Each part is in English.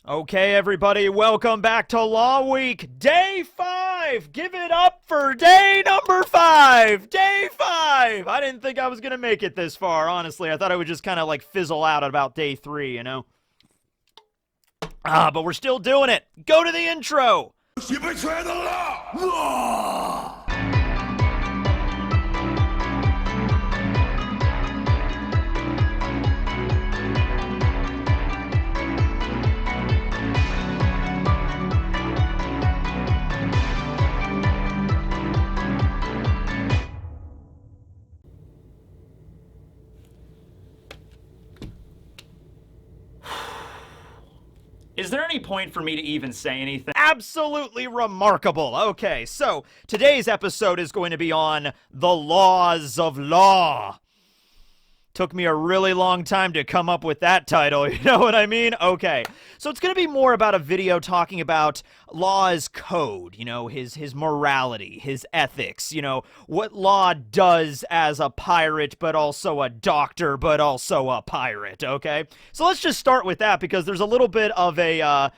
Okay, everybody, welcome back to Law Week, Day 5! Give it up for day number 5! Day 5! I didn't think I was gonna make it this far, honestly. I thought I would just kind of like fizzle out at about day 3, you know? But we're still doing it. Go to the intro! You betray the law! Law! Is there any point for me to even say anything? Absolutely remarkable. Okay, so today's episode is going to be on the laws of law. Took me a really long time to come up with that title, you know what I mean? Okay, so it's going to be more about a video talking about law as code, you know, his morality, his ethics, you know, what law does as a pirate, but also a doctor, but also a pirate, okay? So let's just start with that because there's a little bit of a,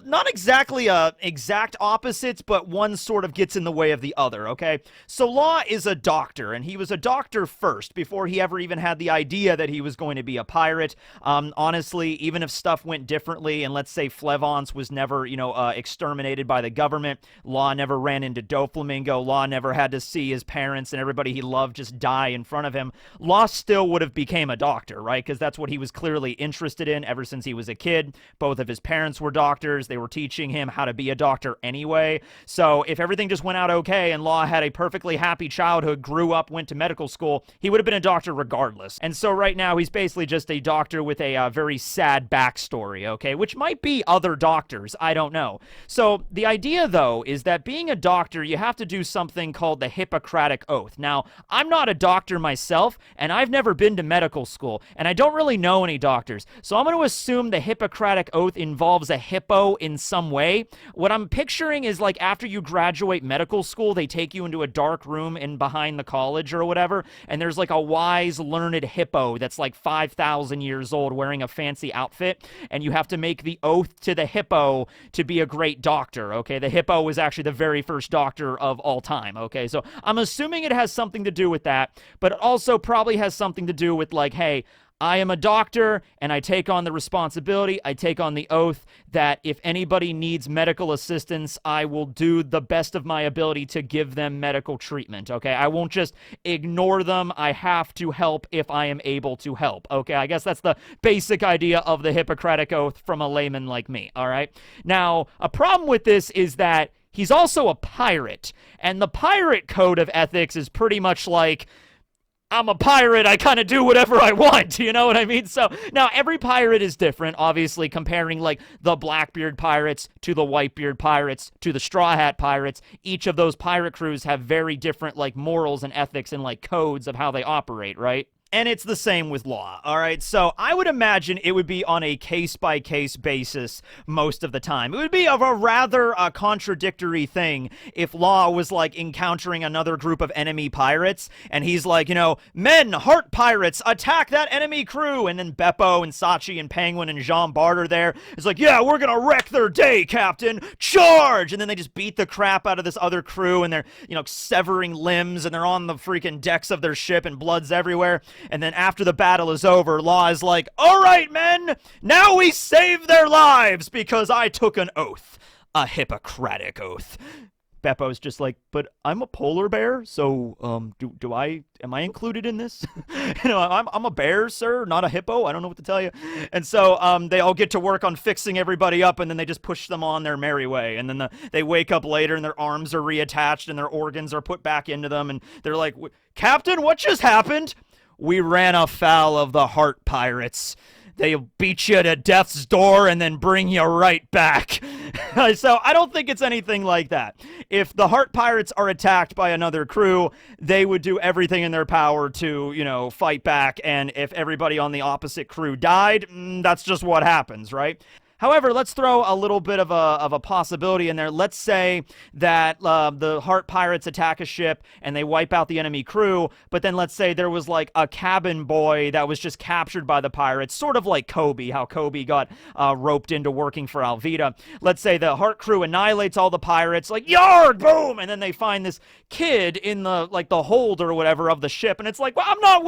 not exactly exact opposites, but one sort of gets in the way of the other, okay? So Law is a doctor, and he was a doctor first before he ever even had the idea that he was going to be a pirate. Honestly, even if stuff went differently, and let's say Flevance was never, you know, exterminated by the government, Law never ran into Doflamingo, Law never had to see his parents and everybody he loved just die in front of him, Law still would have became a doctor, right? Because that's what he was clearly interested in ever since he was a kid. Both of his parents were doctors. They were teaching him how to be a doctor anyway. So if everything just went out okay and Law had a perfectly happy childhood, grew up, went to medical school, he would have been a doctor regardless. And so right now he's basically just a doctor with a very sad backstory, okay? Which might be other doctors, I don't know. So the idea though is that being a doctor, you have to do something called the Hippocratic Oath. Now, I'm not a doctor myself, and I've never been to medical school, and I don't really know any doctors. So I'm going to assume the Hippocratic Oath involves a hippo in some way. What I'm picturing is like after you graduate medical school, they take you into a dark room in behind the college or whatever, and there's like a wise, learned hippo that's like 5,000 years old wearing a fancy outfit, and you have to make the oath to the hippo to be a great doctor, okay? The hippo was actually the very first doctor of all time, okay? So I'm assuming it has something to do with that, but it also probably has something to do with like, hey, I am a doctor, and I take on the responsibility, I take on the oath that if anybody needs medical assistance, I will do the best of my ability to give them medical treatment, okay? I won't just ignore them. I have to help if I am able to help, okay? I guess that's the basic idea of the Hippocratic Oath from a layman like me, all right? Now, a problem with this is that he's also a pirate, and the pirate code of ethics is pretty much like, I'm a pirate, I kind of do whatever I want, you know what I mean? So, now, every pirate is different, obviously, comparing, like, the Blackbeard pirates to the Whitebeard pirates to the Straw Hat pirates. Each of those pirate crews have very different, like, morals and ethics and, like, codes of how they operate, right? And it's the same with Law, all right? So I would imagine it would be on a case-by-case basis most of the time. It would be of a rather contradictory thing if Law was, like, encountering another group of enemy pirates, and he's like, you know, men, heart pirates, attack that enemy crew! And then Beppo and Sachi and Penguin and Jean Bart are there. It's like, yeah, we're gonna wreck their day, Captain! Charge! And then they just beat the crap out of this other crew, and they're, you know, severing limbs, and they're on the freaking decks of their ship, and blood's everywhere. And then after the battle is over, Law is like, all right, men, now we save their lives because I took an oath. A Hippocratic Oath. Beppo's just like, but I'm a polar bear, so, am I included in this? You know, I'm a bear, sir, not a hippo. I don't know what to tell you. And so, they all get to work on fixing everybody up, and then they just push them on their merry way. And then they wake up later, and their arms are reattached, and their organs are put back into them, and they're like, Captain, what just happened? We ran afoul of the Heart Pirates. They'll beat you to death's door and then bring you right back. So I don't think it's anything like that. If the Heart Pirates are attacked by another crew, they would do everything in their power to, you know, fight back. And if everybody on the opposite crew died, that's just what happens, right? However, let's throw a little bit of a possibility in there. Let's say that the Heart Pirates attack a ship and they wipe out the enemy crew, but then let's say there was like a cabin boy that was just captured by the pirates, sort of like Kobe, how Kobe got roped into working for Alvida. Let's say the Heart crew annihilates all the pirates, like, yard, boom, and then they find this kid in the hold or whatever of the ship, and it's like, well, I'm not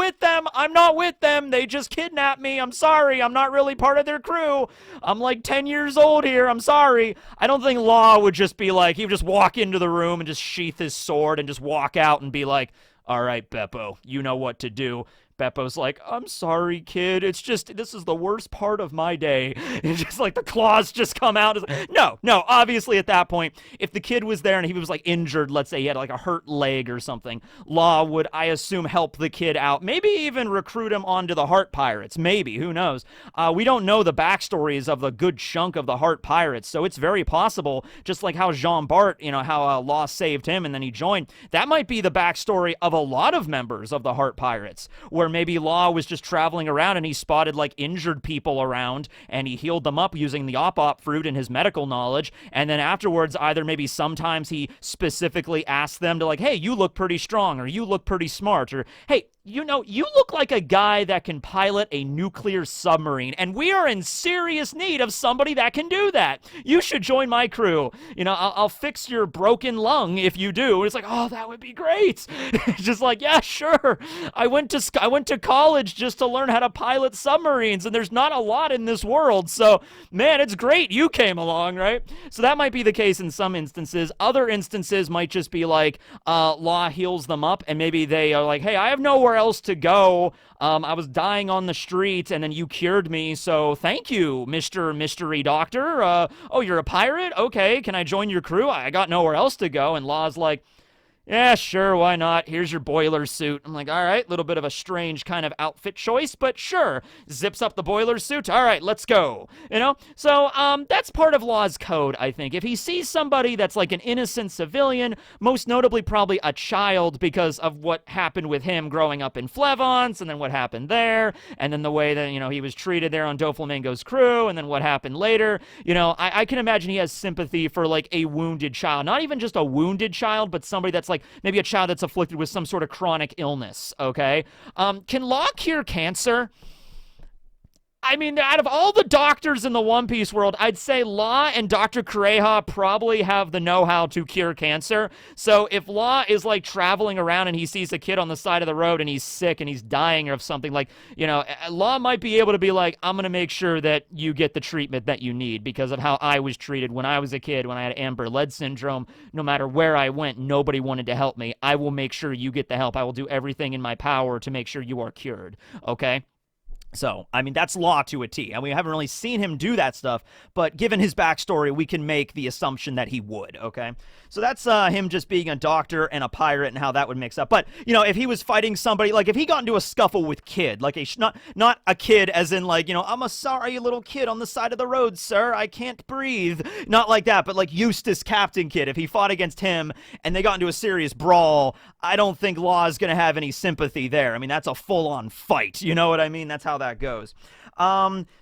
with them, they just kidnapped me, I'm sorry, I'm not really part of their crew, I'm like 10 years old here, I'm sorry. I don't think Law would just be like, he would just walk into the room and just sheath his sword and just walk out and be like, all right, Beppo, you know what to do. Beppo's like, I'm sorry, kid. It's just, this is the worst part of my day. It's just like the claws just come out. No, obviously at that point, if the kid was there and he was like injured, let's say he had like a hurt leg or something, Law would, I assume, help the kid out. Maybe even recruit him onto the Heart Pirates. Maybe, who knows? We don't know the backstories of the good chunk of the Heart Pirates, so it's very possible, just like how Jean Bart, how Law saved him and then he joined, that might be the backstory of a lot of members of the Heart Pirates, where maybe Law was just traveling around and he spotted like injured people around and he healed them up using the op fruit and his medical knowledge, and then afterwards either maybe sometimes he specifically asked them to like, hey, you look pretty strong, or you look pretty smart, or hey, you look like a guy that can pilot a nuclear submarine, and we are in serious need of somebody that can do that. You should join my crew. I'll fix your broken lung if you do. And it's like, oh, that would be great. Just like, yeah, sure. I went to college just to learn how to pilot submarines, and there's not a lot in this world. So, man, it's great you came along, right? So that might be the case in some instances. Other instances might just be like, Law heals them up, and maybe they are like, hey, I have nowhere else to go. I was dying on the street, and then you cured me, so thank you, Mr. Mystery Doctor. Oh, you're a pirate? Okay, can I join your crew? I got nowhere else to go. And Law's like, yeah, sure, why not? Here's your boiler suit. I'm like, all right, little bit of a strange kind of outfit choice, but sure. Zips up the boiler suit. All right, let's go. So that's part of Law's code, I think. If he sees somebody that's like an innocent civilian, most notably probably a child because of what happened with him growing up in Flevance, and then what happened there, and then the way that, he was treated there on Doflamingo's crew, and then what happened later, I can imagine he has sympathy for like a wounded child. Not even just a wounded child, but somebody that's like maybe a child that's afflicted with some sort of chronic illness, okay? Can Law cure cancer? I mean, out of all the doctors in the One Piece world, I'd say Law and Dr. Kureha probably have the know-how to cure cancer. So if Law is like traveling around and he sees a kid on the side of the road and he's sick and he's dying of something, like, Law might be able to be like, I'm going to make sure that you get the treatment that you need because of how I was treated when I was a kid, when I had Amber-Lead syndrome. No matter where I went, nobody wanted to help me. I will make sure you get the help. I will do everything in my power to make sure you are cured, okay? So, I mean, that's Law to a T, and we haven't really seen him do that stuff, but given his backstory, we can make the assumption that he would, okay? So that's him just being a doctor and a pirate and how that would mix up. But, if he was fighting somebody, like if he got into a scuffle with Kid, like not a kid as in like, I'm a sorry little kid on the side of the road, sir, I can't breathe. Not like that, but like Eustace Captain Kid, if he fought against him and they got into a serious brawl, I don't think Law is going to have any sympathy there. I mean, that's a full-on fight, you know what I mean? That's how that goes.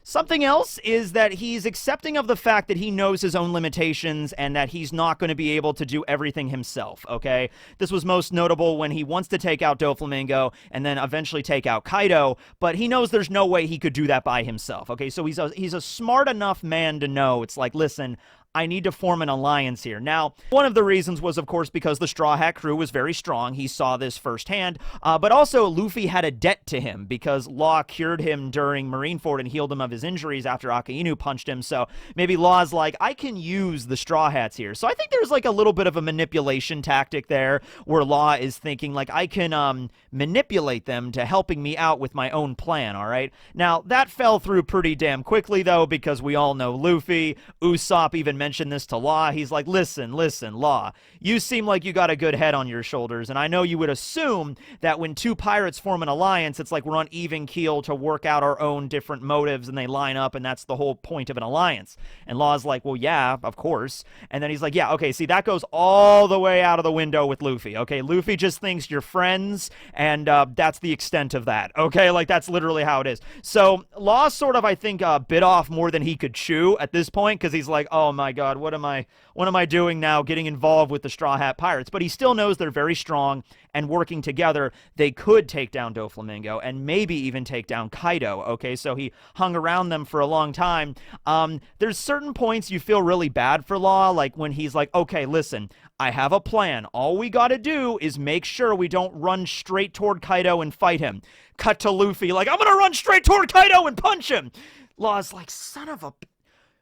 Something else is that he's accepting of the fact that he knows his own limitations and that he's not going to be able to do everything himself, okay? This was most notable when he wants to take out Doflamingo and then eventually take out Kaido, but he knows there's no way he could do that by himself, okay? So he's a smart enough man to know it's like, listen, I need to form an alliance here. Now, one of the reasons was, of course, because the Straw Hat crew was very strong. He saw this firsthand. But also, Luffy had a debt to him because Law cured him during Marineford and healed him of his injuries after Akainu punched him. So maybe Law's like, I can use the Straw Hats here. So I think there's like a little bit of a manipulation tactic there where Law is thinking like, I can manipulate them to helping me out with my own plan, all right? Now, that fell through pretty damn quickly, though, because we all know Luffy. Usopp even mentioned mentioned this to Law. He's like, listen, Law, you seem like you got a good head on your shoulders, and I know you would assume that when two pirates form an alliance, it's like we're on even keel to work out our own different motives, and they line up, and that's the whole point of an alliance. And Law's like, well, yeah, of course. And then he's like, yeah, okay, see, that goes all the way out of the window with Luffy. Okay, Luffy just thinks you're friends, and that's the extent of that. Okay, like, that's literally how it is. So Law sort of, I think, bit off more than he could chew at this point, because he's like, oh my god, what am I doing now, getting involved with the Straw Hat Pirates? But he still knows they're very strong, and working together, they could take down Doflamingo, and maybe even take down Kaido, okay? So he hung around them for a long time. There's certain points you feel really bad for Law, like when he's like, okay, listen, I have a plan. All we gotta do is make sure we don't run straight toward Kaido and fight him. Cut to Luffy, like, I'm gonna run straight toward Kaido and punch him! Law's like, son of a...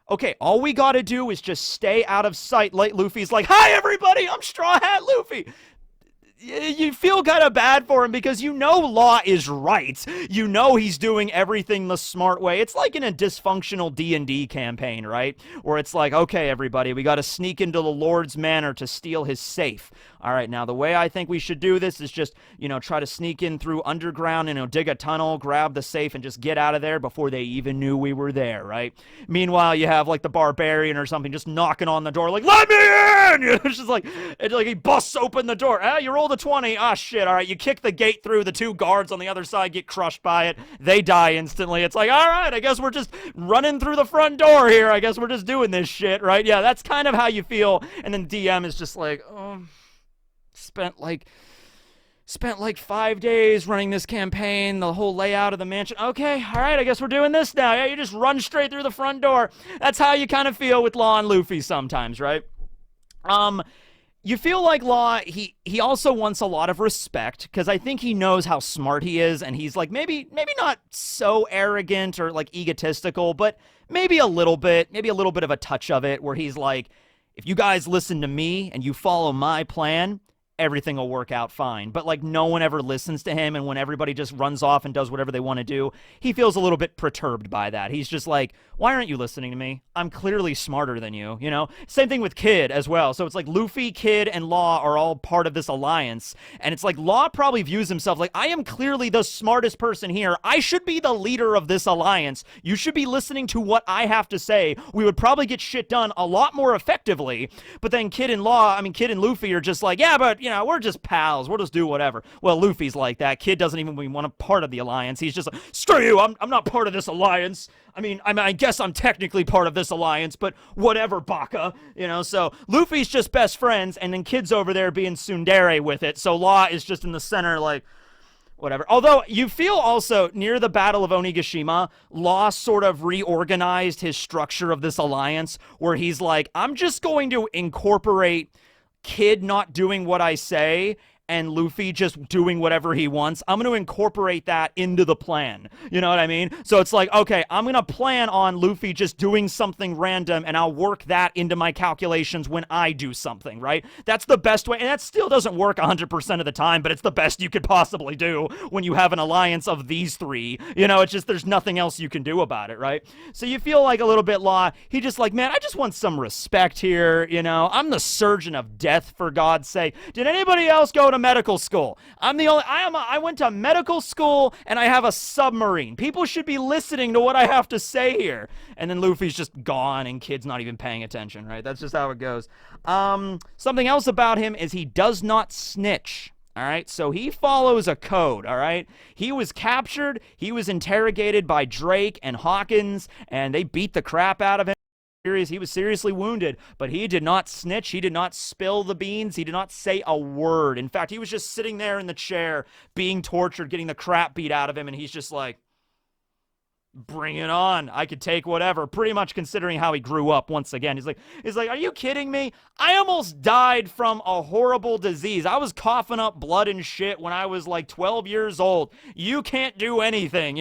Okay, all we gotta do is just stay out of sight. Luffy's like, hi everybody, I'm Straw Hat Luffy! You feel kind of bad for him because you know Law is right. You know he's doing everything the smart way. It's like in a dysfunctional D&D campaign, right? Where it's like, okay, everybody, we got to sneak into the Lord's manor to steal his safe. All right, now the way I think we should do this is just, try to sneak in through underground and dig a tunnel, grab the safe, and just get out of there before they even knew we were there, right? Meanwhile, you have like the barbarian or something just knocking on the door, like, let me in! It's just like he busts open the door. You rolled a 20. Ah, shit. All right, you kick the gate through. The two guards on the other side get crushed by it. They die instantly. It's like, all right, I guess we're just running through the front door here. I guess we're just doing this shit, right? Yeah, that's kind of how you feel. And then DM is just like, spent like 5 days running this campaign, the whole layout of the mansion. Okay, all right, I guess we're doing this now. Yeah, you just run straight through the front door. That's how you kind of feel with Law and Luffy sometimes, right? You feel like Law, he also wants a lot of respect, because I think he knows how smart he is, and he's like, maybe not so arrogant or like egotistical, but maybe a little bit of a touch of it, where he's like, if you guys listen to me and you follow my plan, everything will work out fine. But like no one ever listens to him, and when everybody just runs off and does whatever they want to do, he feels a little bit perturbed by that. He's just like, why aren't you listening to me? I'm clearly smarter than you, Same thing with Kid as well. So it's like Luffy, Kid, and Law are all part of this alliance, and it's like Law probably views himself like, I am clearly the smartest person here. I should be the leader of this alliance. You should be listening to what I have to say. We would probably get shit done a lot more effectively. But then Kid and Luffy are just like, yeah, but we're just pals. We'll just do whatever. Well, Luffy's like that. Kid doesn't even want a part of the alliance. He's just like, screw you. I'm not part of this alliance. I guess I'm technically part of this alliance, but whatever, Baka. So Luffy's just best friends, and then Kid's over there being tsundere with it. So Law is just in the center, like, whatever. Although, you feel also, near the Battle of Onigashima, Law sort of reorganized his structure of this alliance, where he's like, I'm just going to incorporate Kid not doing what I say and Luffy just doing whatever he wants. I'm going to incorporate that into the plan. You know what I mean? So it's like, okay, I'm going to plan on Luffy just doing something random, and I'll work that into my calculations when I do something, right? That's the best way, and that still doesn't work 100% of the time, but it's the best you could possibly do when you have an alliance of these three. It's just, there's nothing else you can do about it, right? So you feel like a little bit Law, he just like, man, I just want some respect here, I'm the surgeon of death, for God's sake. Did anybody else go to medical school? I went to medical school, and I have a submarine. People should be listening to what I have to say here. And then Luffy's just gone, and Kid's not even paying attention, right? That's just how it goes. Something else about him is he does not snitch. All right, so he follows a code, all right? He was captured, he was interrogated by Drake and Hawkins, and they beat the crap out of him. He was seriously wounded, but he did not snitch. He did not spill the beans. He did not say a word. In fact, he was just sitting there in the chair being tortured, getting the crap beat out of him, and he's just like, bring it on. I could take whatever. Pretty much considering how he grew up once again. He's like, are you kidding me? I almost died from a horrible disease. I was coughing up blood and shit when I was like 12 years old. You can't do anything,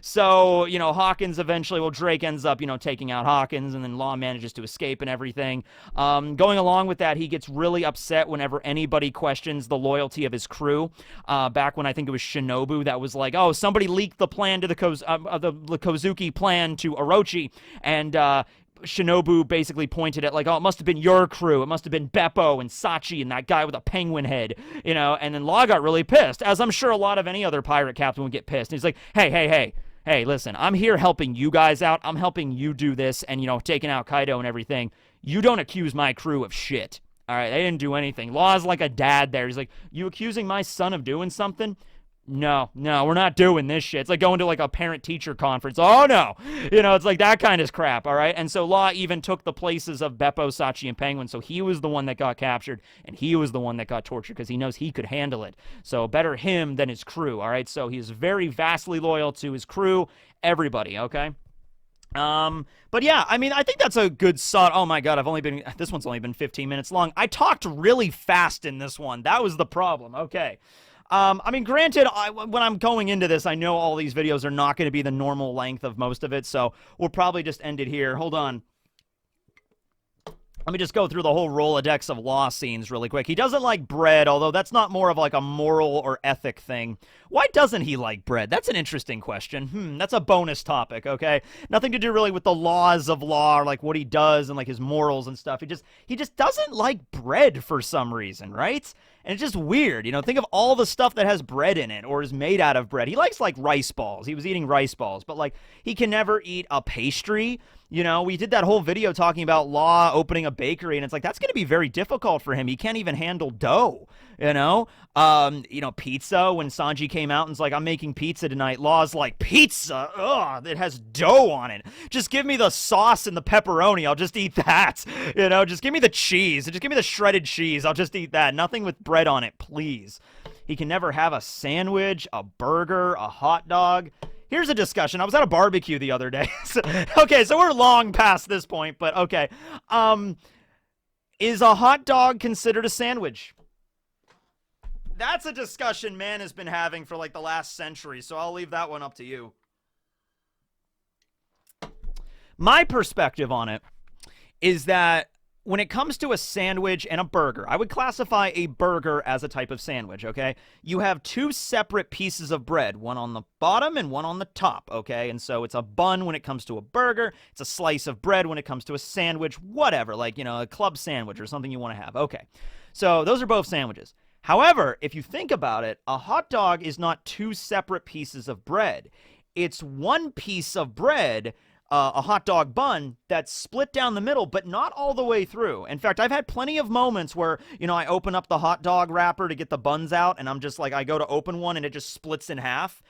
So, Hawkins eventually, Drake ends up, taking out Hawkins, and then Law manages to escape and everything. Going along with that, he gets really upset whenever anybody questions the loyalty of his crew. Back when I think it was Shinobu that was like, oh, somebody leaked the plan to the Kozuki plan to Orochi, and Shinobu basically pointed at, like, oh, it must have been your crew. It must have been Beppo and Sachi and that guy with a penguin head, you know, and then Law got really pissed, as I'm sure a lot of any other pirate captain would get pissed. And he's like, hey, listen, I'm here helping you guys out. I'm helping you do this and, you know, taking out Kaido and everything. You don't accuse my crew of shit. All right, they didn't do anything. Law's like a dad there. He's like, you accusing my son of doing something? No, we're not doing this shit. It's like going to like a parent-teacher conference. Oh, no. You know, it's like that kind of crap, all right? And so Law even took the places of Beppo, Sachi, and Penguin, so he was the one that got captured, and he was the one that got tortured because he knows he could handle it. So better him than his crew, all right? So he's very vastly loyal to his crew, everybody, okay? But yeah, I mean, I think that's a good oh my god, this one's only been 15 minutes long. I talked really fast in this one. That was the problem, okay. I mean, granted, when I'm going into this, I know all these videos are not going to be the normal length of most of it, so we'll probably just end it here. Hold on. Let me just go through the whole Rolodex of Law scenes really quick. He doesn't like bread, although that's not more of like a moral or ethic thing. Why doesn't he like bread? That's an interesting question. That's a bonus topic, okay? Nothing to do really with the laws of Law or like what he does and like his morals and stuff. He just doesn't like bread for some reason, right? And it's just weird, you know, think of all the stuff that has bread in it or is made out of bread. He likes like rice balls. He was eating rice balls, but like he can never eat a pastry. You know, we did that whole video talking about Law opening a bakery, and it's like, that's going to be very difficult for him. He can't even handle dough, you know? Pizza, when Sanji came out and was like, I'm making pizza tonight, Law's like, pizza? Ugh, it has dough on it. Just give me the sauce and the pepperoni. I'll just eat that. You know, just give me the cheese. Just give me the shredded cheese. I'll just eat that. Nothing with bread on it, please. He can never have a sandwich, a burger, a hot dog. Here's a discussion. I was at a barbecue the other day. Okay, so we're long past this point, but okay. Is a hot dog considered a sandwich? That's a discussion man has been having for like the last century, so I'll leave that one up to you. My perspective on it is that when it comes to a sandwich and a burger, I would classify a burger as a type of sandwich, okay? You have two separate pieces of bread, one on the bottom and one on the top, okay? And so it's a bun when it comes to a burger, it's a slice of bread when it comes to a sandwich, whatever, like, you know, a club sandwich or something you want to have, okay. So those are both sandwiches. However, if you think about it, a hot dog is not two separate pieces of bread. It's one piece of bread, a hot dog bun that's split down the middle, but not all the way through. In fact, I've had plenty of moments where, you know, I open up the hot dog wrapper to get the buns out, and I'm just like, I go to open one, and it just splits in half.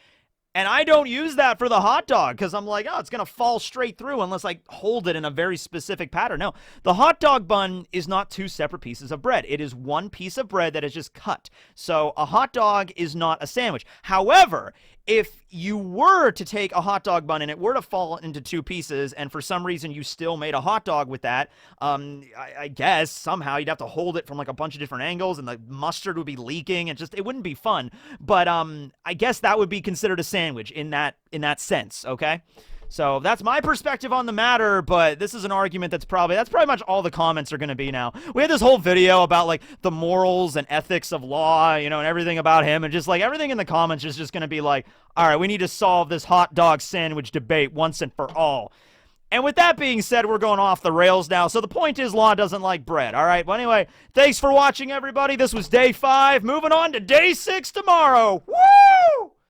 And I don't use that for the hot dog because I'm like, oh, it's going to fall straight through unless I hold it in a very specific pattern. No, the hot dog bun is not two separate pieces of bread. It is one piece of bread that is just cut. So a hot dog is not a sandwich. However, if you were to take a hot dog bun and it were to fall into two pieces, and for some reason you still made a hot dog with that, I guess somehow you'd have to hold it from like a bunch of different angles, and the mustard would be leaking, and it wouldn't be fun. But I guess that would be considered a sandwich in that sense, okay? So that's my perspective on the matter, but this is an argument that's pretty much all the comments are going to be now. We had this whole video about like the morals and ethics of Law, you know, and everything about him, and just like everything in the comments is just going to be like, all right, we need to solve this hot dog sandwich debate once and for all. And with that being said, we're going off the rails now. So the point is, Law doesn't like bread. All right. Well, anyway, thanks for watching, everybody. This was day 5. Moving on to day 6 tomorrow. Woo!